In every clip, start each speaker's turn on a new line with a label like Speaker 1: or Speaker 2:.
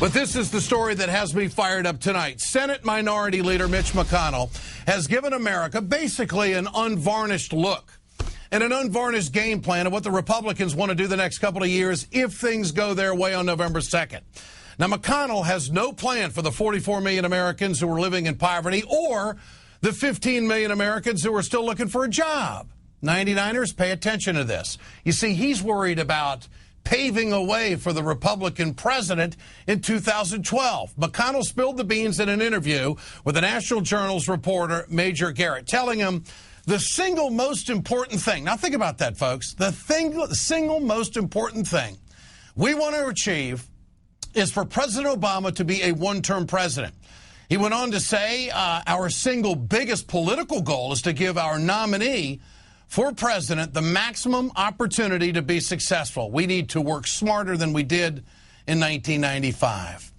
Speaker 1: But this is the story that has me fired up tonight. Senate Minority Leader Mitch McConnell has given America basically an unvarnished look and an unvarnished game plan of what the Republicans want to do the next couple of years if things go their way on November 2nd. Now, McConnell has no plan for the 44 million Americans who are living in poverty or the 15 million Americans who are still looking for a job. 99ers, pay attention to this. You see, he's worried about paving a way for the Republican president in 2012. McConnell spilled the beans in an interview with the National Journal's reporter, Major Garrett, telling him the single most important thing. Now, think about that, folks. The single most important thing we want to achieve is for President Obama to be a one-term president. He went on to say our single biggest political goal is to give our nominee for president the maximum opportunity to be successful. We need to work smarter than we did in 1995.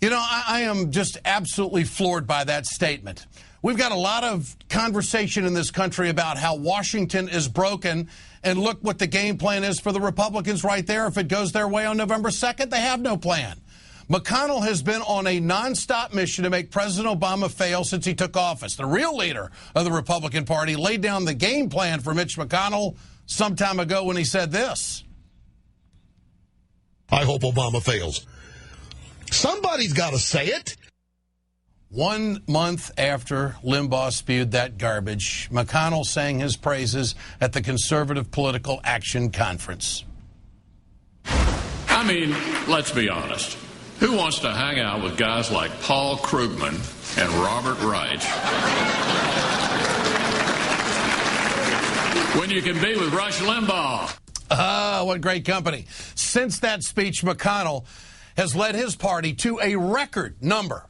Speaker 1: You know, I am just absolutely floored by that statement. We've got a lot of conversation in this country about how Washington is broken, and look what the game plan is for the Republicans right there. If it goes their way on November 2nd, they have no plan. McConnell has been on a nonstop mission to make President Obama fail since he took office. The real leader of the Republican Party laid down the game plan for Mitch McConnell some time ago when he said this.
Speaker 2: I hope Obama fails. Somebody's got to say it.
Speaker 1: 1 month after Limbaugh spewed that garbage, McConnell sang his praises at the Conservative Political Action Conference.
Speaker 3: I mean, let's be honest. Who wants to hang out with guys like Paul Krugman and Robert Wright when you can be with Rush Limbaugh?
Speaker 1: What great company. Since that speech, McConnell has led his party to a record number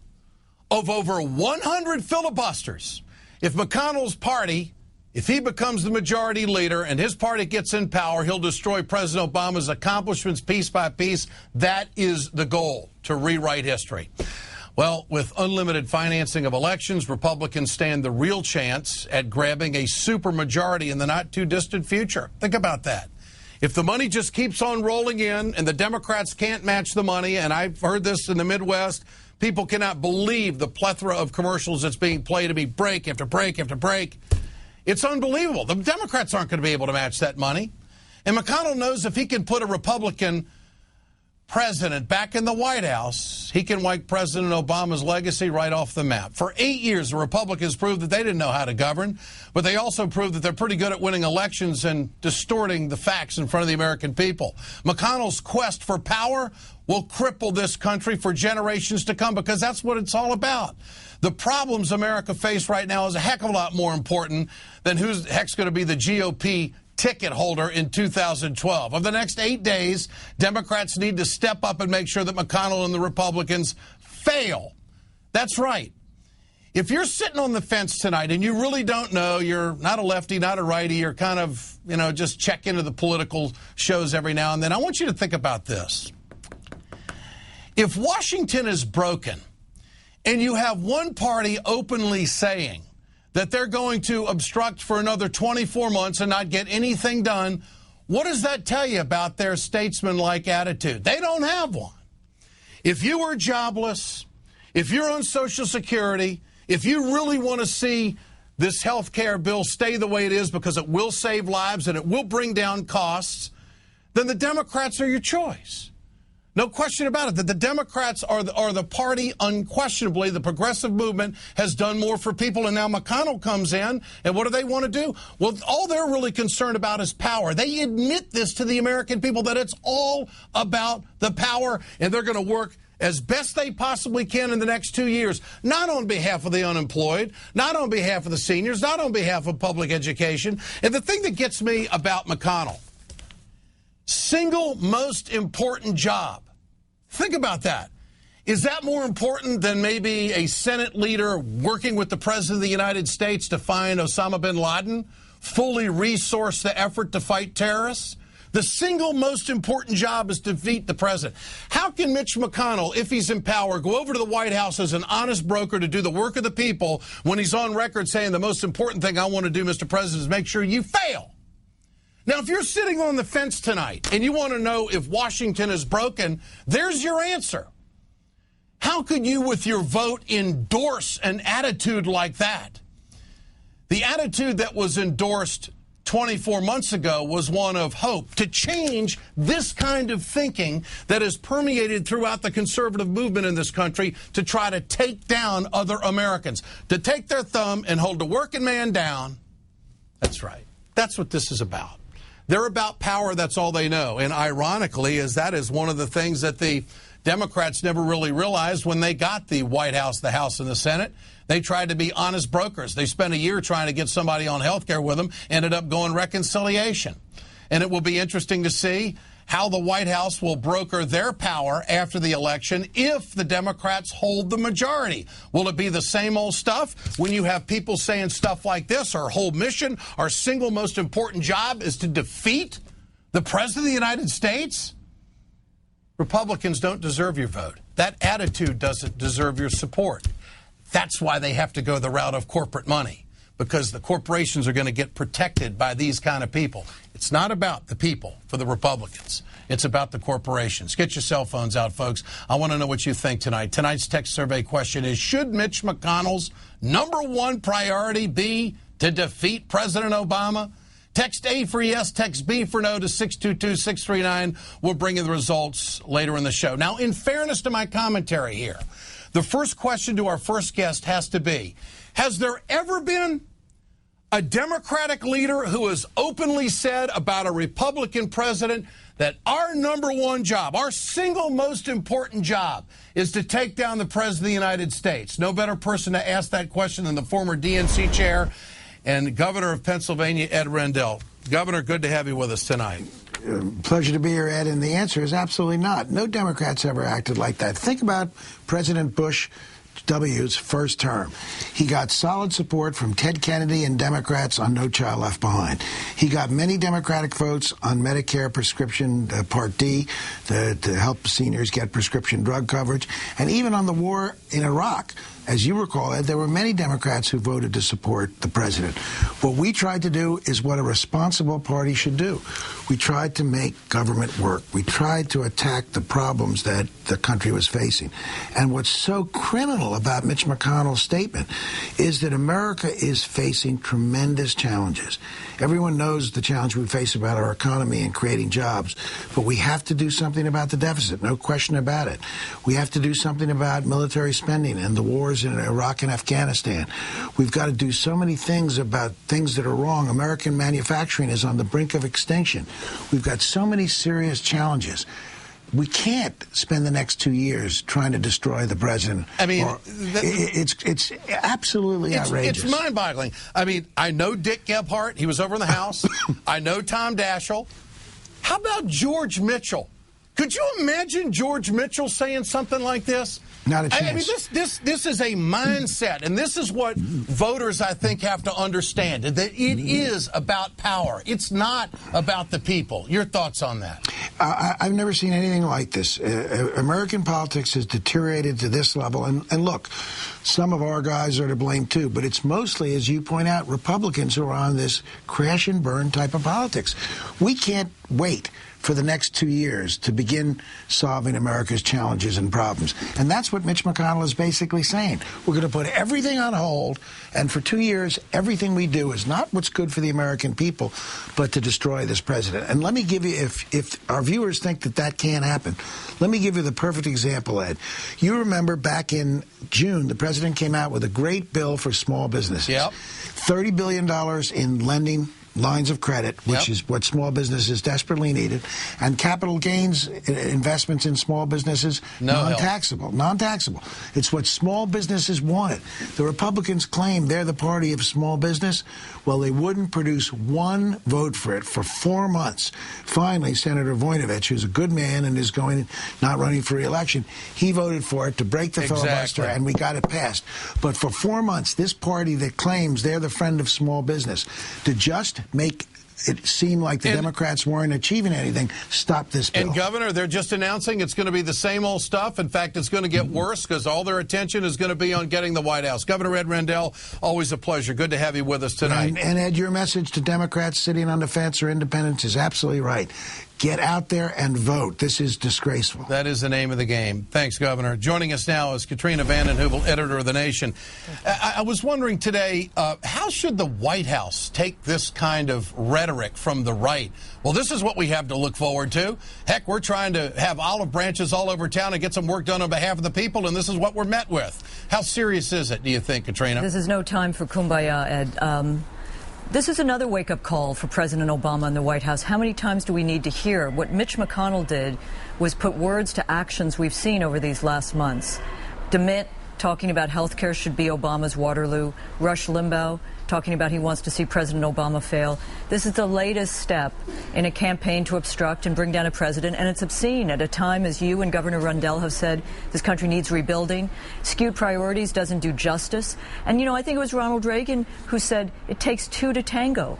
Speaker 1: of over 100 filibusters. If McConnell's party, if he becomes the majority leader and his party gets in power, he'll destroy President Obama's accomplishments piece by piece. That is the goal, to rewrite history. Well, with unlimited financing of elections, Republicans stand the real chance at grabbing a supermajority in the not-too-distant future. Think about that. If the money just keeps on rolling in and the Democrats can't match the money, and I've heard this in the Midwest, people cannot believe the plethora of commercials that's being played to be break after break after break. It's unbelievable. The Democrats aren't going to be able to match that money. And McConnell knows if he can put a Republican president back in the White House, he can wipe President Obama's legacy right off the map. For 8 years, the Republicans proved that they didn't know how to govern, but they also proved that they're pretty good at winning elections and distorting the facts in front of the American people. McConnell's quest for power will cripple this country for generations to come, because that's what it's all about. The problems America faces right now is a heck of a lot more important than who the heck's going to be the GOP ticket holder in 2012. Over the next 8 days, Democrats need to step up and make sure that McConnell and the Republicans fail. That's right. If you're sitting on the fence tonight and you really don't know, you're not a lefty, not a righty, you're kind of, just check into the political shows every now and then, I want you to think about this. If Washington is broken, and you have one party openly saying that they're going to obstruct for another 24 months and not get anything done, what does that tell you about their statesman-like attitude? They don't have one. If you are jobless, if you're on Social Security, if you really want to see this health care bill stay the way it is because it will save lives and it will bring down costs, then the Democrats are your choice. No question about it, that the Democrats are the party, unquestionably. The progressive movement has done more for people, and now McConnell comes in, and what do they want to do? Well, all they're really concerned about is power. They admit this to the American people, that it's all about the power, and they're going to work as best they possibly can in the next 2 years, not on behalf of the unemployed, not on behalf of the seniors, not on behalf of public education. And the thing that gets me about McConnell, single most important job. Think about that. Is that more important than maybe a Senate leader working with the President of the United States to find Osama bin Laden, fully resource the effort to fight terrorists? The single most important job is to defeat the president. How can Mitch McConnell, if he's in power, go over to the White House as an honest broker to do the work of the people when he's on record saying the most important thing I want to do, Mr. President, is make sure you fail? Now, if you're sitting on the fence tonight and you want to know if Washington is broken, there's your answer. How could you, with your vote, endorse an attitude like that? The attitude that was endorsed 24 months ago was one of hope to change this kind of thinking that has permeated throughout the conservative movement in this country to try to take down other Americans, to take their thumb and hold the working man down. That's right. That's what this is about. They're about power. That's all they know. And ironically, that is one of the things that the Democrats never really realized when they got the White House, the House, and the Senate. They tried to be honest brokers. They spent a year trying to get somebody on health care with them, ended up going reconciliation. And it will be interesting to see how the White House will broker their power after the election if the Democrats hold the majority. Will it be the same old stuff when you have people saying stuff like this? Our whole mission, our single most important job is to defeat the President of the United States? Republicans don't deserve your vote. That attitude doesn't deserve your support. That's why they have to go the route of corporate money, because the corporations are going to get protected by these kind of people. It's not about the people for the Republicans. It's about the corporations. Get your cell phones out, folks. I want to know what you think tonight. Tonight's text survey question is, should Mitch McConnell's #1 priority be to defeat President Obama? Text A for yes, text B for no to 622-639. We'll bring you the results later in the show. Now, in fairness to my commentary here, the first question to our first guest has to be, has there ever been a Democratic leader who has openly said about a Republican president that our #1 job, our single most important job, is to take down the President of the United States? No better person to ask that question than the former DNC chair and Governor of Pennsylvania, Ed Rendell. Governor, good to have you with us tonight.
Speaker 4: Pleasure to be here, Ed, and the answer is absolutely not. No Democrats ever acted like that. Think about President Bush W's first term. He got solid support from Ted Kennedy and Democrats on No Child Left Behind. He got many Democratic votes on Medicare prescription Part D to help seniors get prescription drug coverage, and even on the war in Iraq. As you recall, Ed, there were many Democrats who voted to support the president. What we tried to do is what a responsible party should do. We tried to make government work. We tried to attack the problems that the country was facing. And what's so criminal about Mitch McConnell's statement is that America is facing tremendous challenges. Everyone knows the challenge we face about our economy and creating jobs, but we have to do something about the deficit, no question about it. We have to do something about military spending and the wars in Iraq and Afghanistan. We've got to do so many things about things that are wrong. American manufacturing is on the brink of extinction. We've got so many serious challenges. We can't spend the next 2 years trying to destroy the president.
Speaker 1: I mean,
Speaker 4: it's absolutely outrageous.
Speaker 1: It's mind-boggling. I mean, I know Dick Gephardt. He was over in the House. I know Tom Daschle. How about George Mitchell? Could you imagine George Mitchell saying something like this?
Speaker 4: Not a chance.
Speaker 1: I mean, this is a mindset, and this is what voters, I think, have to understand, that it is about power. It's not about the people. Your thoughts on that?
Speaker 4: I've never seen anything like this. American politics has deteriorated to this level. And look, some of our guys are to blame, too. But it's mostly, as you point out, Republicans who are on this crash and burn type of politics. We can't wait for the next 2 years to begin solving America's challenges and problems. And that's what Mitch McConnell is basically saying. We're going to put everything on hold, and for 2 years, everything we do is not what's good for the American people, but to destroy this president. And let me give you, if our viewers think that that can't happen, let me give you the perfect example, Ed. You remember back in June, the president came out with a great bill for small businesses.
Speaker 1: Yep.
Speaker 4: $30 billion in lending lines of credit, which is what small businesses desperately needed, and capital gains investments in small businesses, non-taxable. Non-taxable. It's what small businesses wanted. The Republicans claim they're the party of small business. Well, they wouldn't produce one vote for it for 4 months. Finally, Senator Voinovich, who's a good man and is not running for re-election, he voted for it to break the filibuster, and we got it passed. But for 4 months, this party that claims they're the friend of small business, to just make it seemed like the Democrats weren't achieving anything, stop this bill.
Speaker 1: And, Governor, they're just announcing it's going to be the same old stuff. In fact, it's going to get worse because all their attention is going to be on getting the White House. Governor Ed Rendell, always a pleasure. Good to have you with us tonight.
Speaker 4: And Ed, your message to Democrats sitting on the fence or independents is absolutely right. Get out there and vote. This is disgraceful.
Speaker 1: That is the name of the game. Thanks, Governor. Joining us now is Katrina vanden Heuvel, editor of The Nation. I was wondering today, how should the White House take this kind of rhetoric from the right? Well, this is what we have to look forward to. Heck, we're trying to have olive branches all over town and get some work done on behalf of the people, and this is what we're met with. How serious is it, do you think, Katrina?
Speaker 5: This is no time for kumbaya, Ed. This is another wake-up call for President Obama and the White House. How many times do we need to hear? What Mitch McConnell did was put words to actions we've seen over these last months. DeMint talking about health care should be Obama's Waterloo. Rush Limbaugh talking about he wants to see President Obama fail. This is the latest step in a campaign to obstruct and bring down a president, and it's obscene at a time, as you and Governor Rundell have said, this country needs rebuilding. Skewed priorities doesn't do justice. And, I think it was Ronald Reagan who said it takes two to tango.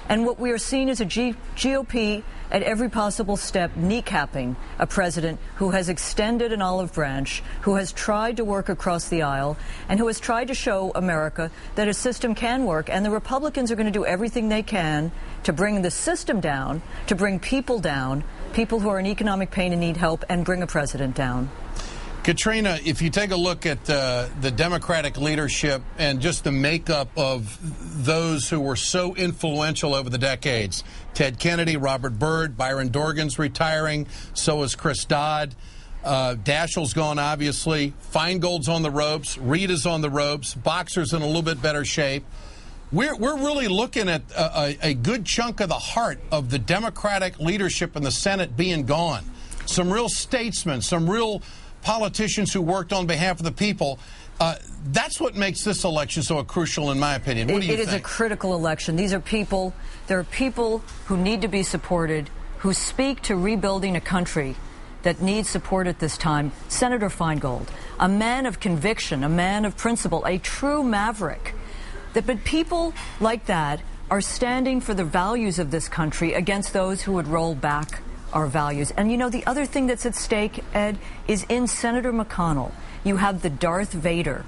Speaker 5: And what we are seeing is a GOP at every possible step kneecapping a president who has extended an olive branch, who has tried to work across the aisle, and who has tried to show America that a system can work. And the Republicans are going to do everything they can to bring the system down, to bring people down, people who are in economic pain and need help, and bring a president down.
Speaker 1: Katrina, if you take a look at the Democratic leadership and just the makeup of those who were so influential over the decades, Ted Kennedy, Robert Byrd, Byron Dorgan's retiring, so is Chris Dodd. Daschle's gone, obviously. Feingold's on the ropes. Reid is on the ropes. Boxer's in a little bit better shape. We're really looking at a good chunk of the heart of the Democratic leadership in the Senate being gone. Some real statesmen, some real politicians who worked on behalf of the people. That's what makes this election so crucial, in my opinion. What do you think? It is
Speaker 5: a critical election. These are people, there are people who need to be supported, who speak to rebuilding a country that needs support at this time. Senator Feingold, a man of conviction, a man of principle, a true maverick. But people like that are standing for the values of this country against those who would roll back our values. And the other thing that's at stake, Ed, is in Senator McConnell. You have the Darth Vader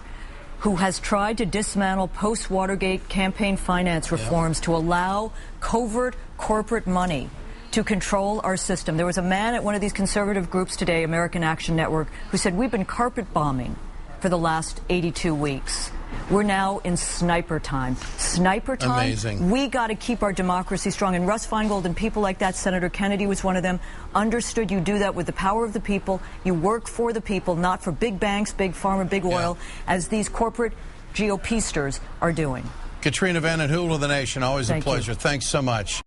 Speaker 5: who has tried to dismantle post-Watergate campaign finance reforms to allow covert corporate money to control our system. There was a man at one of these conservative groups today, American Action Network, who said we've been carpet bombing for the last 82 weeks. We're now in sniper time. Sniper time?
Speaker 1: Amazing.
Speaker 5: We got to keep our democracy strong. And Russ Feingold and people like that, Senator Kennedy was one of them, understood you do that with the power of the people. You work for the people, not for big banks, big pharma, big oil, as these corporate GOP-sters are doing.
Speaker 1: Katrina vanden Heuvel of The Nation, always a pleasure. Thanks so much.